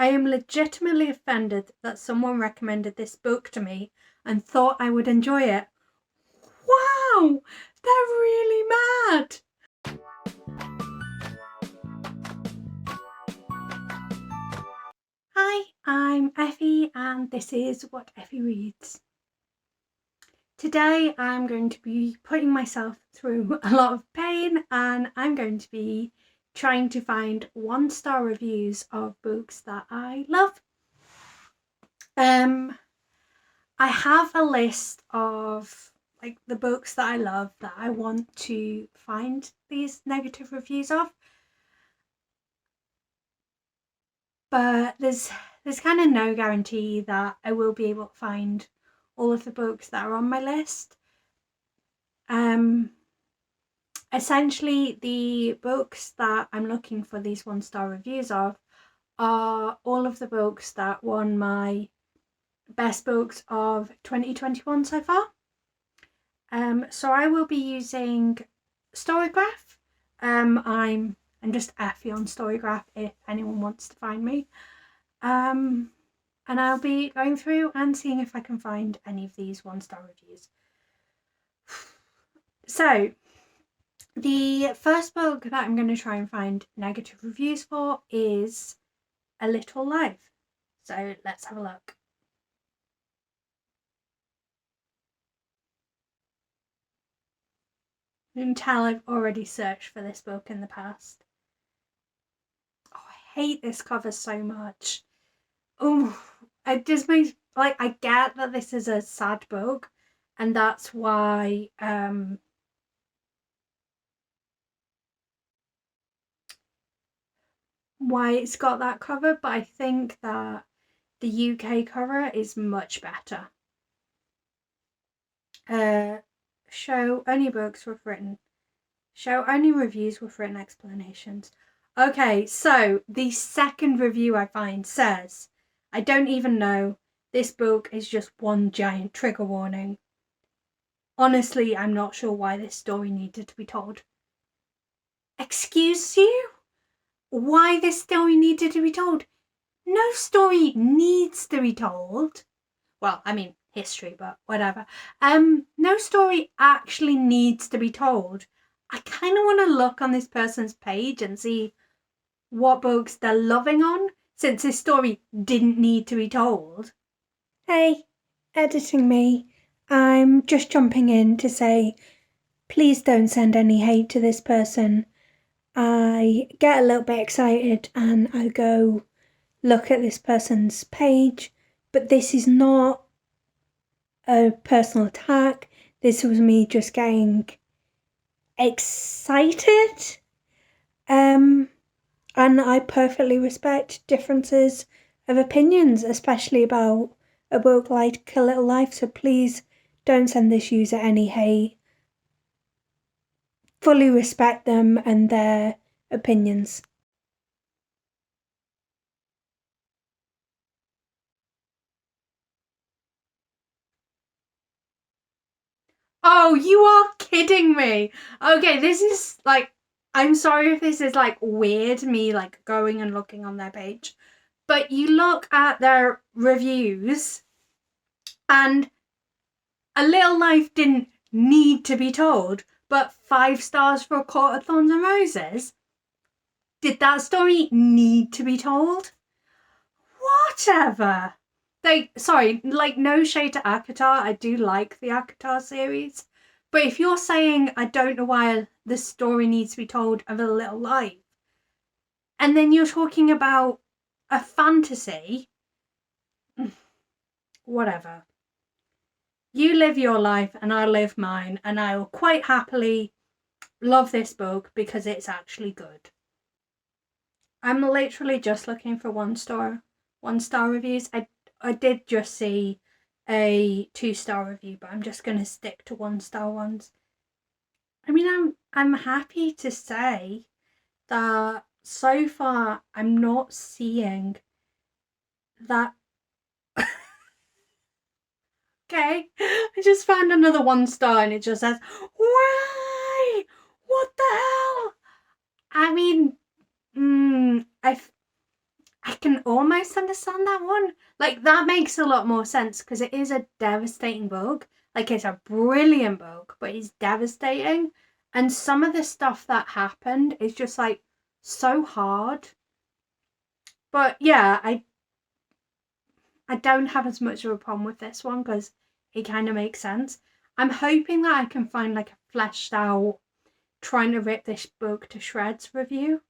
I am legitimately offended that someone recommended this book to me and thought I would enjoy it. Wow, they're really mad. Hi, I'm Effie and this is What Effie Reads. Today I'm going to be putting myself through a lot of pain and I'm going to be trying to find 1-star reviews of books that I love. I have a list of like the books that I love that I want to find these negative reviews of, but there's kind of no guarantee that I will be able to find all of the books that are on my list. Essentially the books that I'm looking for these 1-star reviews of are all of the books that won my best books of 2021 so far. So I will be using Storygraph. I'm just Effie on Storygraph if anyone wants to find me. And I'll be going through and seeing if I can find any of these 1-star reviews. So the first book that I'm going to try and find negative reviews for is A Little Life. So let's have a look. You can tell I've already searched for this book in the past. Oh, I hate this cover so much. Oh, it just makes, like, I get that this is a sad book and that's why it's got that cover, but I think that the UK cover is much better. Show only reviews with written explanations. Okay, so the second review I find says, I don't even know, this book is just one giant trigger warning. Honestly, I'm not sure why this story needed to be told. Excuse you? Why this story needed to be told? No story needs to be told. Well, I mean, history, but whatever. No story actually needs to be told. I kind of want to look on this person's page and see what books they're loving on, since this story didn't need to be told. Hey, editing me. I'm just jumping in to say, please don't send any hate to this person. I get a little bit excited and I go look at this person's page, but this is not a personal attack. This was me just getting excited. And I perfectly respect differences of opinions, especially about a book like A Little Life, so please don't send this user any hate. Fully respect them and their opinions. Oh, you are kidding me. Okay, this is like, I'm sorry if this is like weird, me like going and looking on their page, but you look at their reviews and A Little Life didn't need to be told, but 5 stars for A Court of Thorns and Roses. Did that story need to be told? Whatever. No shade to ACOTAR. I do like the ACOTAR series. But if you're saying, I don't know why the story needs to be told of A Little Life, and then you're talking about a fantasy, whatever. You live your life and I live mine, and I will quite happily love this book because it's actually good. I'm literally just looking for 1-star reviews. I did just see a 2-star review, but I'm just going to stick to 1-star ones. I mean, I'm happy to say that so far I'm not seeing that. Okay, I just found another 1-star and it just says, why? What the hell? I mean, I can almost understand that one. Like, that makes a lot more sense because it is a devastating book. Like, it's a brilliant book, but it's devastating. And some of the stuff that happened is just like so hard. But yeah, I don't have as much of a problem with this one because it kind of makes sense. I'm hoping that I can find like a fleshed out trying to rip this book to shreds review.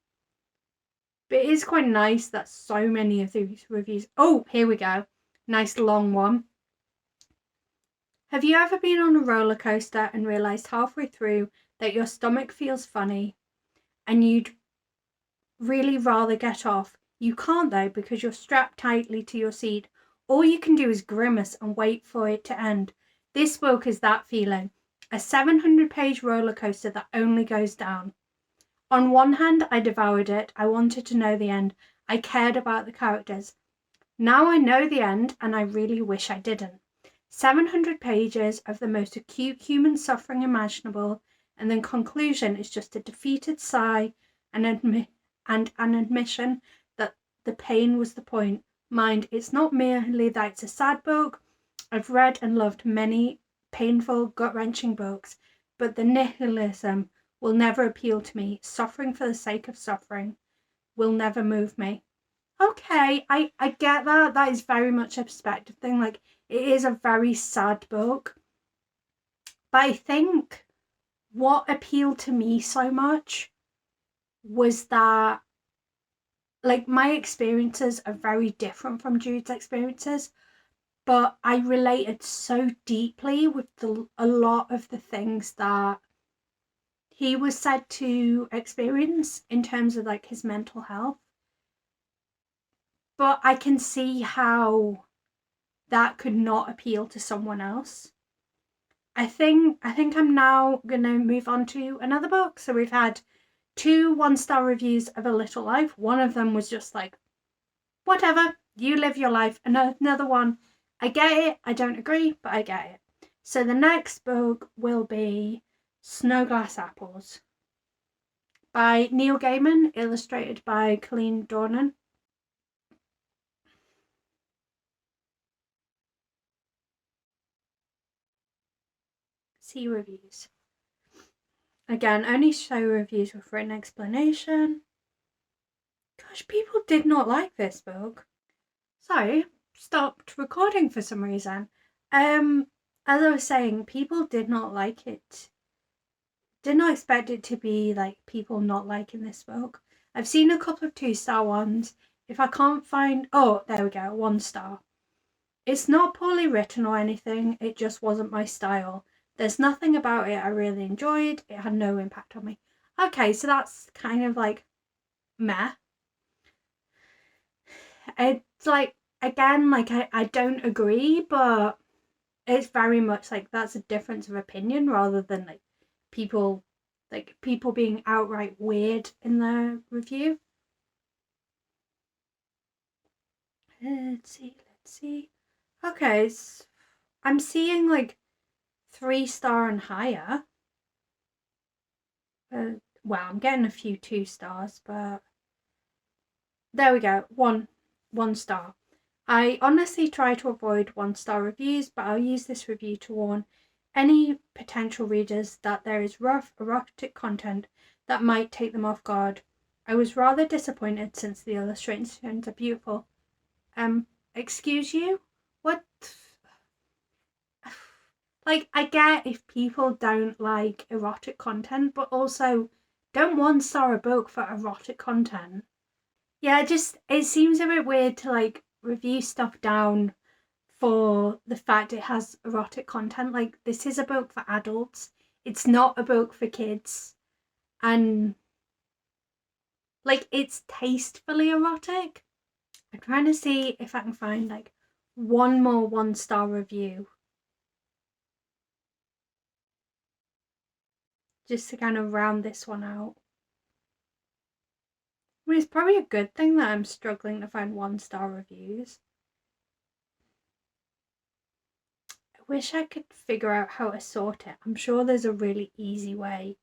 But it is quite nice that so many of these reviews... Oh, here we go. Nice long one. Have you ever been on a roller coaster and realised halfway through that your stomach feels funny and you'd really rather get off? You can't though because you're strapped tightly to your seat. All you can do is grimace and wait for it to end. This book is that feeling. A 700-page roller coaster that only goes down. On one hand, I devoured it. I wanted to know the end. I cared about the characters. Now I know the end, and I really wish I didn't. 700 pages of the most acute human suffering imaginable, and then conclusion is just a defeated sigh and an admission that the pain was the point. Mind, it's not merely that it's a sad book. I've read and loved many painful, gut-wrenching books, but the nihilism will never appeal to me. Suffering for the sake of suffering will never move me. Okay, I get that. That is very much a perspective thing. Like, it is a very sad book. But I think what appealed to me so much was that, like, my experiences are very different from Jude's experiences, but I related so deeply with a lot of the things that he was said to experience in terms of like his mental health. But I can see how that could not appeal to someone else. I think I'm now gonna move on to another book. So we've had 2 1-star reviews of A Little Life. One of them was just like, whatever, you live your life. And another one, I get it, I don't agree, but I get it. So the next book will be Snowglass Apples by Neil Gaiman, illustrated by Colleen Dornan. See reviews. Again, only show reviews with written explanation. Gosh, people did not like this book. Sorry, stopped recording for some reason. As I was saying, people did not like it. Did not expect it to be like people not liking this book. I've seen a couple of 2-star ones. If I can't find... Oh, there we go, 1 star. It's not poorly written or anything, it just wasn't my style. There's nothing about it I really enjoyed. It had no impact on me. Okay, so that's kind of like meh. It's like, again, like I don't agree, but it's very much like that's a difference of opinion rather than like people being outright weird in their review. Let's see. Okay, so I'm seeing like 3-star and higher. Well, I'm getting a few 2 stars, but there we go. One star. I honestly try to avoid 1-star reviews, but I'll use this review to warn any potential readers that there is rough erotic content that might take them off guard. I was rather disappointed since the illustrations are beautiful. Excuse you? What? Like, I get if people don't like erotic content, but also don't 1-star a book for erotic content. Yeah, it seems a bit weird to like review stuff down for the fact it has erotic content. Like, this is a book for adults. It's not a book for kids. And like, it's tastefully erotic. I'm trying to see if I can find like one more 1-star review. Just to kind of round this one out. I mean, it's probably a good thing that I'm struggling to find 1-star reviews. I wish I could figure out how to sort it. I'm sure there's a really easy way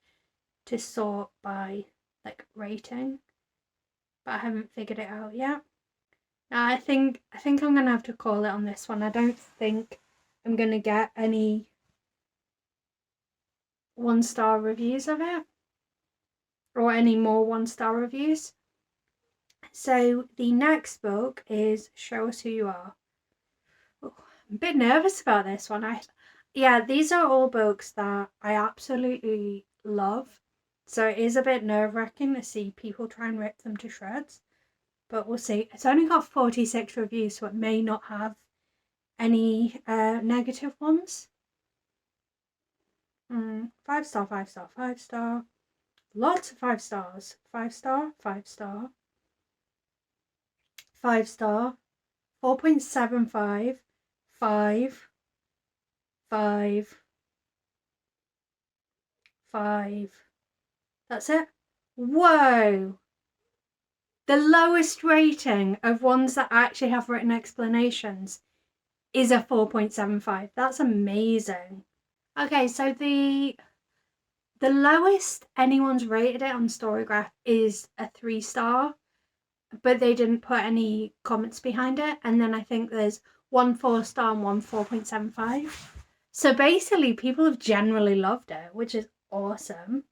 to sort by like rating, but I haven't figured it out yet. I think I'm gonna have to call it on this one. I don't think I'm gonna get any 1-star reviews of it, or any more 1-star reviews. So the next book is Show Us Who You Are. Oh, I'm a bit nervous about this one. Yeah, these are all books that I absolutely love. So it is a bit nerve-wracking to see people try and rip them to shreds. But we'll see. It's only got 46 reviews, so it may not have any negative ones. 5 star, 5 star, 5 star. Lots of 5 stars. 5 star, 5 star. 5 star. 4.75. 5. 5. 5. That's it. Whoa! The lowest rating of ones that actually have written explanations is a 4.75. That's amazing. Okay, so the lowest anyone's rated it on Storygraph is a 3 star, but they didn't put any comments behind it. And then I think there's 1 4-star and 1 4.75. So basically people have generally loved it, which is awesome.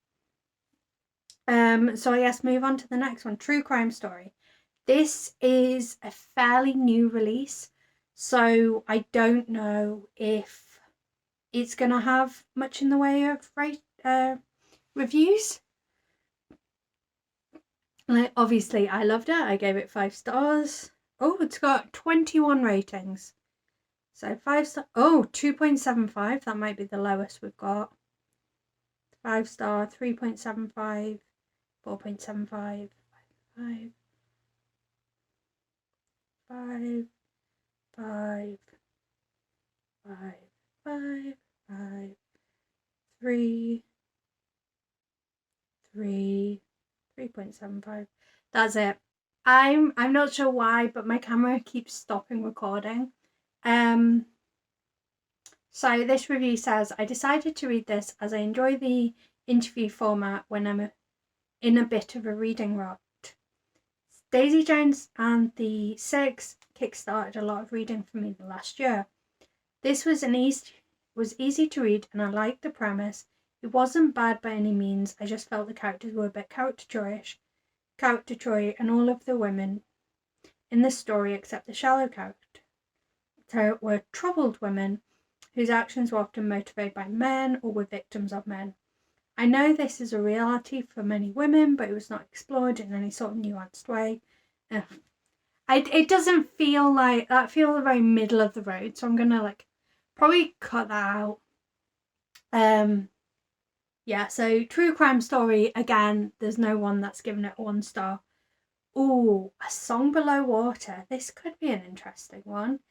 So I guess move on to the next one, True Crime Story. This is a fairly new release, so I don't know if it's gonna have much in the way of reviews. Like, obviously I loved it. I gave it 5 stars. Oh, it's got 21 ratings. So 5 star. Oh, 2.75. That might be the lowest we've got. 5 star, 3.75, 4.75, 5, 5, 5, 5, 5, 5, 3, 3, 3.75. That's it. I'm not sure why, but my camera keeps stopping recording. So this review says, I decided to read this as I enjoy the interview format when I'm in a bit of a reading rut. Daisy Jones and the Six kickstarted a lot of reading for me the last year. This was easy to read, and I liked the premise. It wasn't bad by any means. I just felt the characters were a bit caricature, and all of the women in the story, except the shallow character, were troubled women whose actions were often motivated by men or were victims of men. I know this is a reality for many women, but it was not explored in any sort of nuanced way. It doesn't feel like that. Feels very middle of the road, so I'm gonna probably cut that out. Yeah, so True Crime Story, again, there's no one that's given it 1 star. Ooh, A Song Below Water. This could be an interesting one.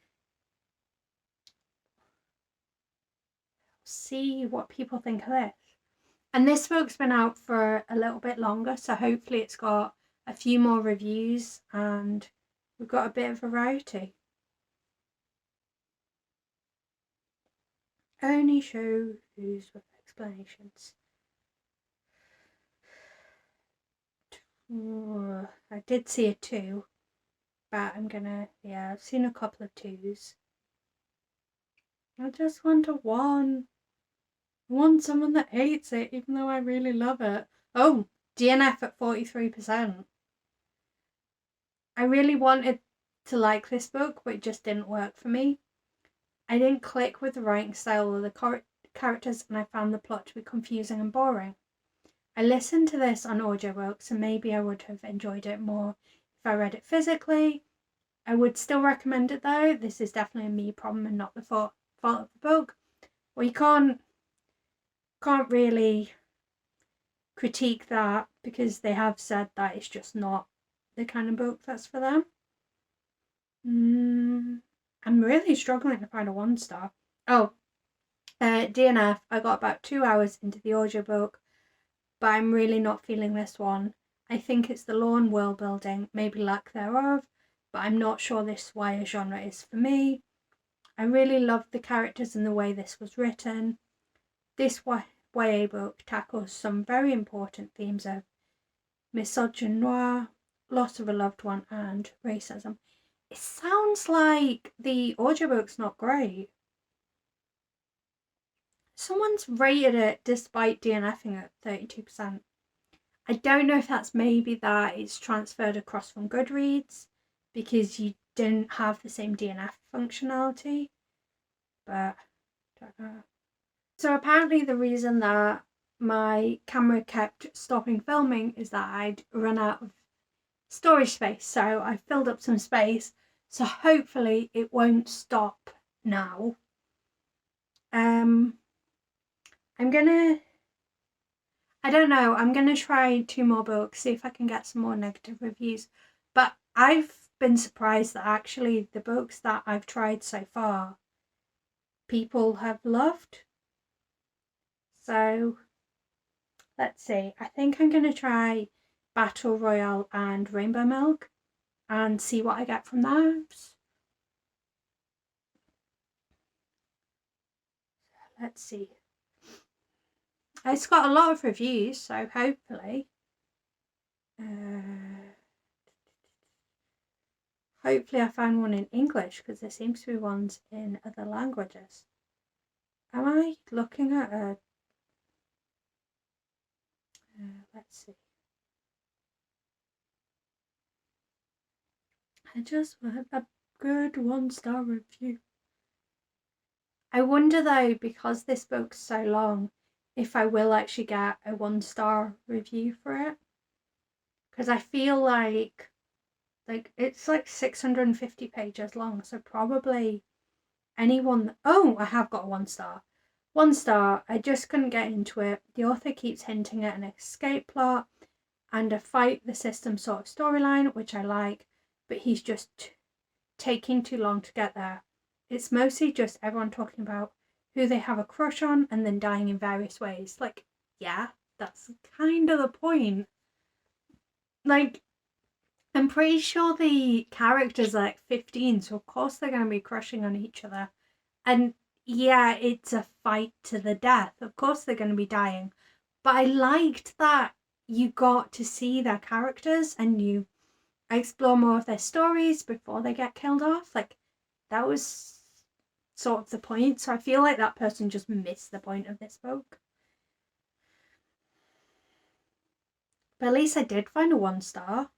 See what people think of this. And this book's been out for a little bit longer, so hopefully it's got a few more reviews and we've got a bit of variety. Only shows with explanations. I did see a 2, but I've seen a couple of 2s. I just want a 1. I want someone that hates it, even though I really love it. Oh, DNF at 43%. I really wanted to like this book, but it just didn't work for me. I didn't click with the writing style or the characters, and I found the plot to be confusing and boring. I listened to this on audiobook, so maybe I would have enjoyed it more if I read it physically. I would still recommend it though. This is definitely a me problem and not the fault of the book. Well, you can't really critique that because they have said that it's just not the kind of book that's for them. I'm really struggling to find a 1 star. DNF, I got about 2 hours into the audiobook, but I'm really not feeling this one. I think it's the lore and world building, maybe lack thereof, but I'm not sure this YA genre is for me. I really loved the characters and the way this was written. This YA book tackles some very important themes of misogyny, loss of a loved one, and racism. It sounds like the audiobook's not great. Someone's rated it despite DNFing at 32%. I don't know if that's maybe that it's transferred across from Goodreads because you didn't have the same DNF functionality, but I don't know. So apparently the reason that my camera kept stopping filming is that I'd run out of storage space. So I filled up some space. So hopefully it won't stop now. I'm gonna try 2 more books, see if I can get some more negative reviews. But I've been surprised that actually the books that I've tried so far, people have loved. So let's see. I think I'm going to try Battle Royale and Rainbow Milk and see what I get from those. Let's see. It's got a lot of reviews, so hopefully. Hopefully I find one in English because there seems to be ones in other languages. Am I looking at a... let's see. I just want a good 1-star review. I wonder though, because this book's so long, if I will actually get a 1-star review for it. Because I feel like it's like 650 pages long, so probably anyone... Oh, I have got a 1-star. 1-star, I just couldn't get into it. The author keeps hinting at an escape plot and a fight the system sort of storyline, which I like, but he's just taking too long to get there. It's mostly just everyone talking about who they have a crush on and then dying in various ways. Like, yeah, that's kind of the point. Like, I'm pretty sure the characters are like 15, so of course they're going to be crushing on each other. And yeah, it's a fight to the death. Of course they're going to be dying. But I liked that you got to see their characters and you explore more of their stories before they get killed off. Like, that was sort of the point. So I feel like that person just missed the point of this book. But at least I did find a 1-star.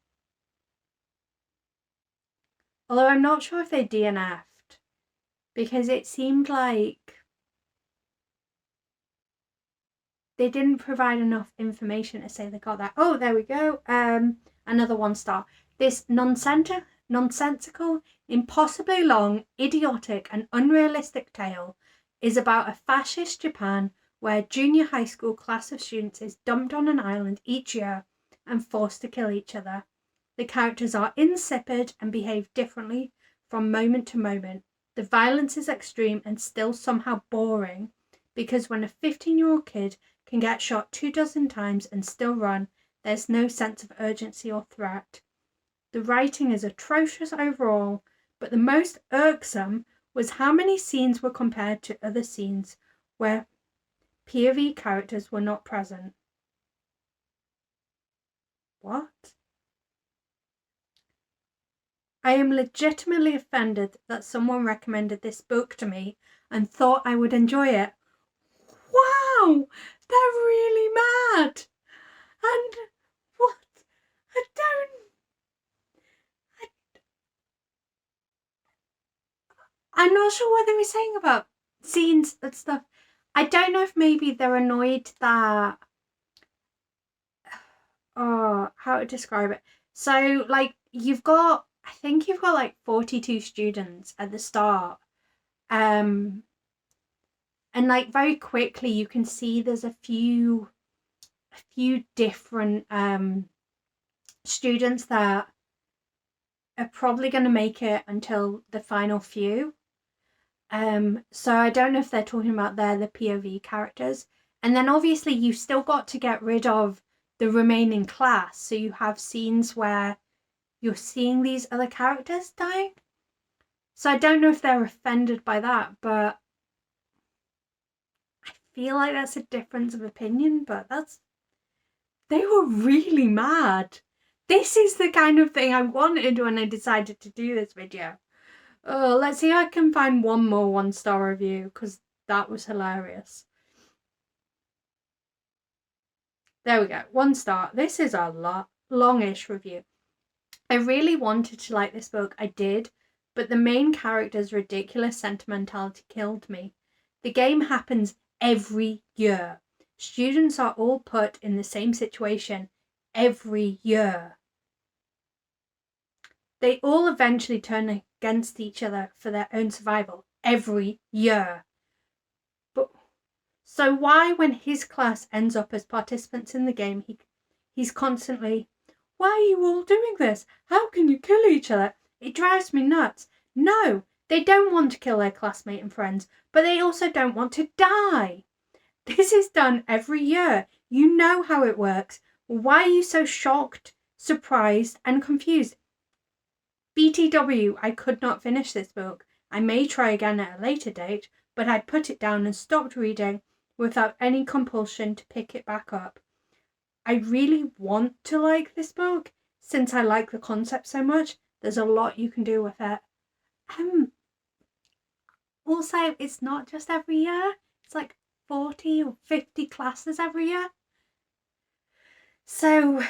Although I'm not sure if they DNF'd, because it seemed like they didn't provide enough information to say they got that. Oh, there we go. Another 1-star. This nonsensical, impossibly long, idiotic and unrealistic tale is about a fascist Japan where a junior high school class of students is dumped on an island each year and forced to kill each other. The characters are insipid and behave differently from moment to moment. The violence is extreme and still somehow boring, because when a 15-year-old kid can get shot 24 times and still run, there's no sense of urgency or threat. The writing is atrocious overall, but the most irksome was how many scenes were compared to other scenes where POV characters were not present. What? I am legitimately offended that someone recommended this book to me and thought I would enjoy it. Wow, they're really mad. And what? I'm not sure what they were saying about scenes and stuff. I don't know if maybe they're annoyed that... oh, how to describe it. So, like, I think you've got like 42 students at the start. And like very quickly you can see there's a few different students that are probably going to make it until the final few. So I don't know if they're talking about the POV characters. And then obviously you've still got to get rid of the remaining class. So you have scenes where you're seeing these other characters dying. So I don't know if they're offended by that, but I feel like that's a difference of opinion, but they were really mad. This is the kind of thing I wanted when I decided to do this video. Oh, let's see if I can find one more 1-star review, because that was hilarious. There we go, 1 star. This is a longish review. I really wanted to like this book, I did, but the main character's ridiculous sentimentality killed me. The game happens every year. Students are all put in the same situation every year. They all eventually turn against each other for their own survival every year. But so why, when his class ends up as participants in the game, he's constantly, why are you all doing this? How can you kill each other? It drives me nuts. No, they don't want to kill their classmate and friends, but they also don't want to die. This is done every year. You know how it works. Why are you so shocked, surprised, and confused? BTW, I could not finish this book. I may try again at a later date, but I put it down and stopped reading without any compulsion to pick it back up. I really want to like this book, since I like the concept so much. There's a lot you can do with it. Also, it's not just every year. It's like 40 or 50 classes every year. So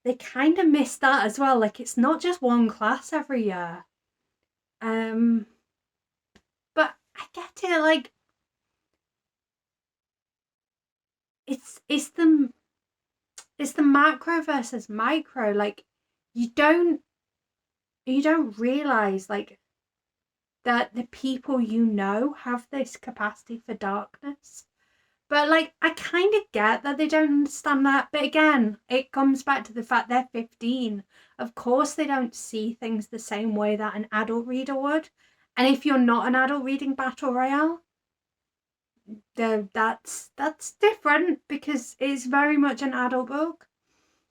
they kind of missed that as well. Like, it's not just one class every year. But I get it. Like, it's the macro versus micro. Like, you don't realize, like, that the people you know have this capacity for darkness. But, like, I kind of get that they don't understand that. But again, it comes back to the fact they're 15. Of course they don't see things the same way that an adult reader would. And if you're not an adult reading Battle Royale, that's different, because it's very much an adult book.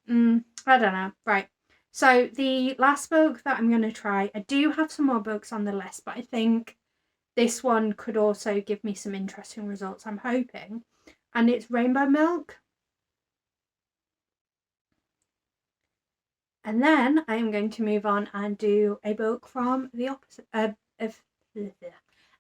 I don't know. Right. So the last book that I'm going to try, I do have some more books on the list, but I think this one could also give me some interesting results, I'm hoping. And it's Rainbow Milk. And then I'm going to move on and do a book from the opposite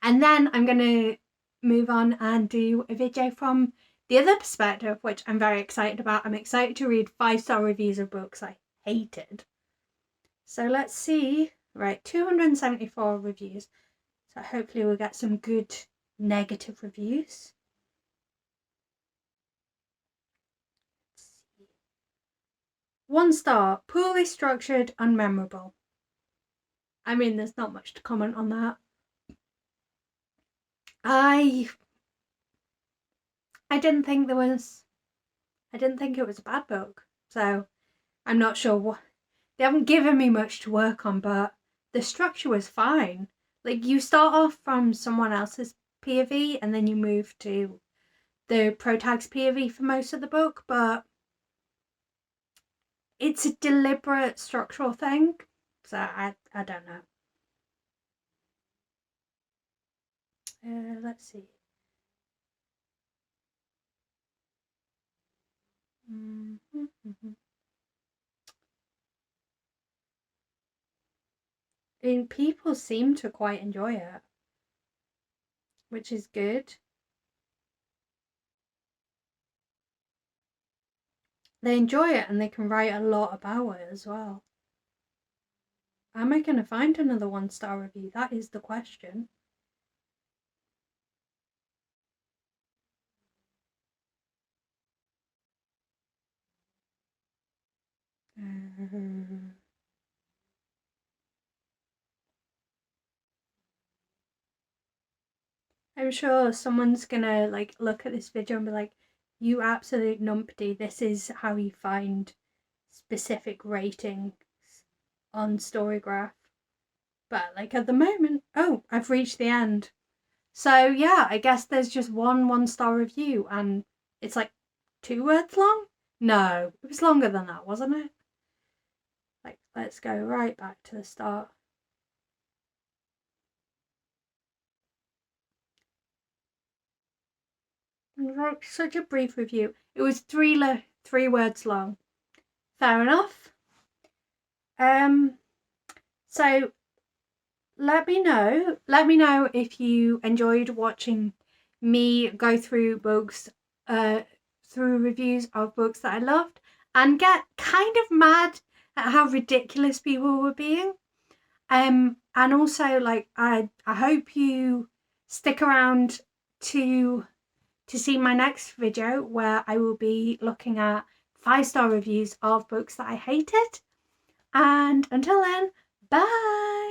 and then I'm going to move on and do a video from the other perspective, which I'm very excited about. I'm excited to read 5-star reviews of books I hated. So let's see. Right, 274 reviews. So hopefully we'll get some good negative reviews. 1 star, poorly structured, unmemorable. I mean, there's not much to comment on that. I didn't think it was a bad book. So I'm not sure what, they haven't given me much to work on, but the structure was fine. Like, you start off from someone else's POV and then you move to the protag's POV for most of the book, but it's a deliberate structural thing. So I don't know. Let's see. And people seem to quite enjoy it, which is good. They enjoy it and they can write a lot about it as well. Am I going to find another 1-star review? That is the question. I'm sure someone's gonna like look at this video and be like, you absolute numpty, this is how you find specific ratings on Storygraph. But like, at the moment, oh, I've reached the end. So yeah, I guess there's just one 1-star review and it's like 2 words long? No, it was longer than that, wasn't it? Like, let's go right back to the start. Such a brief review. It was 3 words long. Fair enough. So let me know if you enjoyed watching me go through books, through reviews of books that I loved, and get kind of mad at how ridiculous people were being. And also, like, I hope you stick around to see my next video, where I will be looking at 5-star reviews of books that I hated. And until then, bye.